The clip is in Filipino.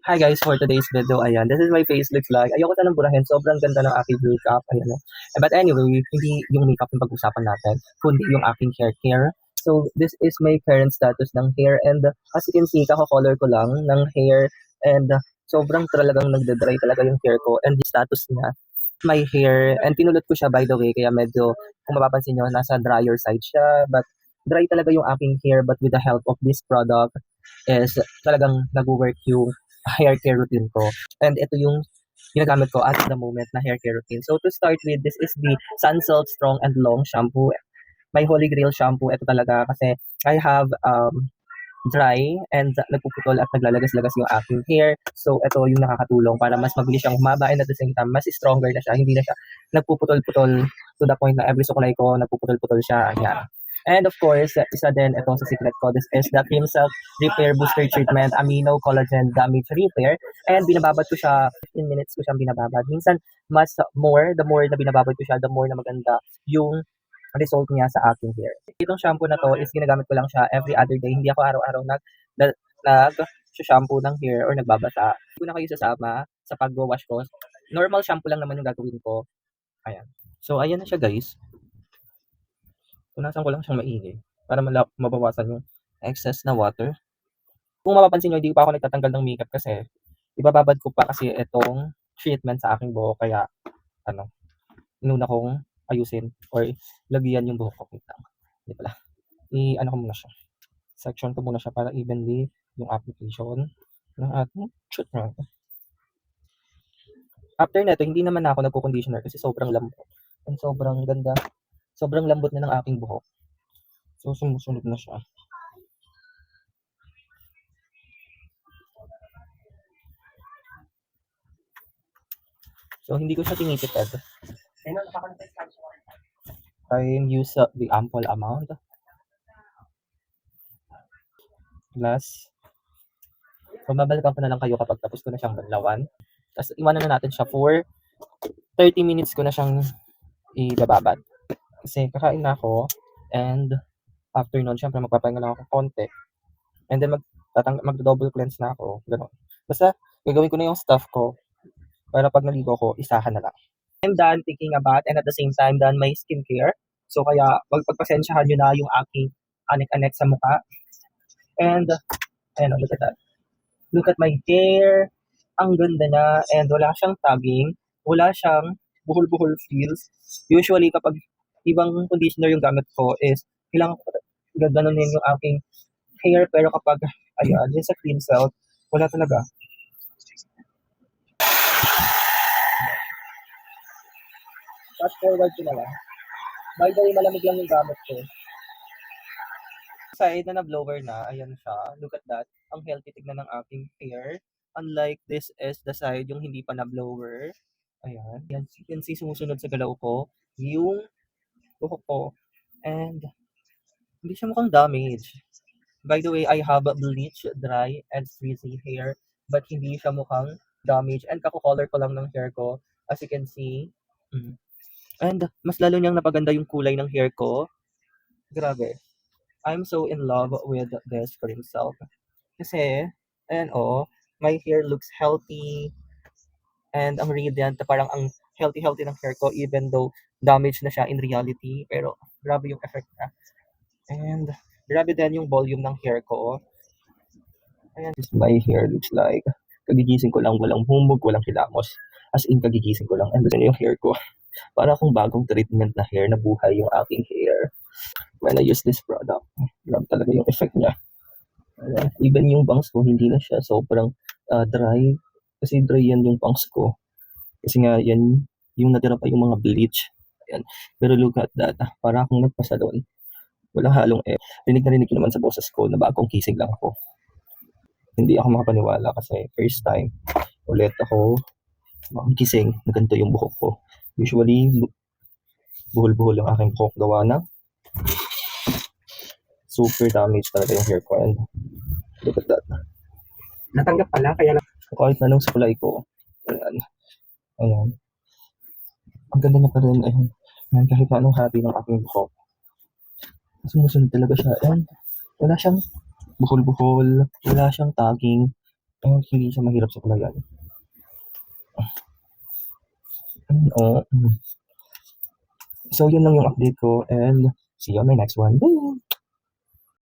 Hi guys, for today's video, ayan, this is my face looks like. Ayoko sanang burahin, sobrang ganda ng aking makeup, ayan. But anyway, hindi yung makeup yung pag-usapan natin, kundi yung aking hair care. So, this is my current status ng hair and as you can see, kaka-color ko lang ng hair and sobrang talagang nagda-dry talaga yung hair ko and the status niya, my hair, and pinulot ko siya by the way, kaya medyo, kung mapapansin nyo, nasa drier side siya, but dry talaga yung aking hair, but with the help of this product, is talagang nag-work yung hair care routine ko. And ito yung ginagamit ko at the moment na hair care routine. So to start with, this is the Sunsilk Strong and Long Shampoo. My Holy Grail shampoo, ito talaga kasi I have dry and nagpuputol at naglalagas-lagas yung aking hair. So ito yung nakakatulong para mas mabilis siyang humaba and at the same time, mas stronger na siya. Hindi na siya nagpuputol-putol to the point na every suklay ko nagpuputol-putol siya. Ayan. And of course, isa din ito sa secret ko. This is the Cream Silk Repair Booster Treatment Amino Collagen Damage Repair. And binababad ko siya, 15 minutes ko siyang binababad. Minsan, the more na binababad ko siya, the more na maganda yung result niya sa aking hair. Itong shampoo na to is ginagamit ko lang siya every other day. Hindi ako araw-araw shampoo ng hair or nagbabasa. Hindi ko na kayo sasama sa pag-wash ko. Normal shampoo lang naman yung gagawin ko. Ayan. So, ayan na siya guys. Punasan ko lang siyang maigi para mabawasan yung excess na water. Kung mapapansin nyo, hindi pa ako nagtatanggal ng makeup kasi ibababad ko pa kasi itong treatment sa aking buhok. Kaya, inuna kong ayusin or lagyan yung buhok ko. Hindi pala. I-ano ko muna siya. Section ko muna siya para evenly yung application ng ating treatment. After neto, hindi naman ako nagko-conditioner kasi sobrang lambot. And sobrang ganda. Sobrang lambot na ng aking buhok. So, sumusunod na siya. So, hindi ko siya tinitipid. I use the ample amount. Plus, babalikan ko na lang kayo kapag tapos ko na siyang banlawan. Tapos, iwanan na natin siya for 30 minutes ko na siyang ibababad. Kasi kakain na ako and after nun, syempre magpapahinga lang ako konti. And then mag-double cleanse na ako. Ganun. Basta, gagawin ko na yung stuff ko para pag naligo ko, isahan na lang. I'm done taking a bath and at the same time done my skincare. So kaya pagpasensyahan nyo na yung aking anek-anek sa mukha. And look at that. Look at my hair. Ang ganda na and wala siyang tagging. Wala siyang buhol-buhol feels. Usually kapag ibang conditioner yung gamit ko is kailangan ko gaganunin yung aking hair pero kapag ayan, yun sa Cream Silk, wala talaga. Fast forward ko na lang. By the way, malamig lang yung gamit ko. Side na blower na, ayan siya. Look at that. Ang healthy tignan ng aking hair. Unlike this is the side yung hindi pa na-blower. Ayan. Yan, you can see sumusunod sa galaw ko yung buhok ko. And hindi siya mukhang damage. By the way, I have bleach, dry, and frizzy hair. But hindi siya mukhang damage. And kako-color ko lang ng hair ko. As you can see. And mas lalo niyang napaganda yung kulay ng hair ko. Grabe. I'm so in love with this Cream Silk. Kasi, my hair looks healthy and ang radiant, parang ang healthy ng hair ko even though damaged na siya in reality. Pero, grabe yung effect niya. And, grabe din yung volume ng hair ko. Ayan, this my hair looks like. Kagigising ko lang, walang humog, walang hilamos. As in, kagigising ko lang. And then yung hair ko. Para akong bagong treatment na hair, na buhay yung aking hair. When I use this product, grabe talaga yung effect niya. Even yung bangs ko, hindi na siya sobrang dry. Kasi dry yan yung bangs ko. Kasi nga, yan yung natira pa yung mga bleach. Ayan. Pero look at that. Para akong nagpasalon. Walang halong Rinig na rinig ko naman sa boses ko na bagong kising lang ako. Hindi ako makapaniwala kasi first time ulit ako makikising na ganito yung buhok ko. Usually, buhol-buhol yung aking buhok gawa na super damage talaga yung hair ko and look at that. Natanggap pala, kaya lang kahit anong sukulay ko. Ayan. Ang ganda niya pa rin. Ayan. Kahit anong happy ng aking buhok. Sumusunod talaga siya. And wala siyang buhol-buhol. Wala siyang tagging. Hindi siya mahirap suklayan. Oo. So, yun lang yung update ko and see you on my next one. Bye!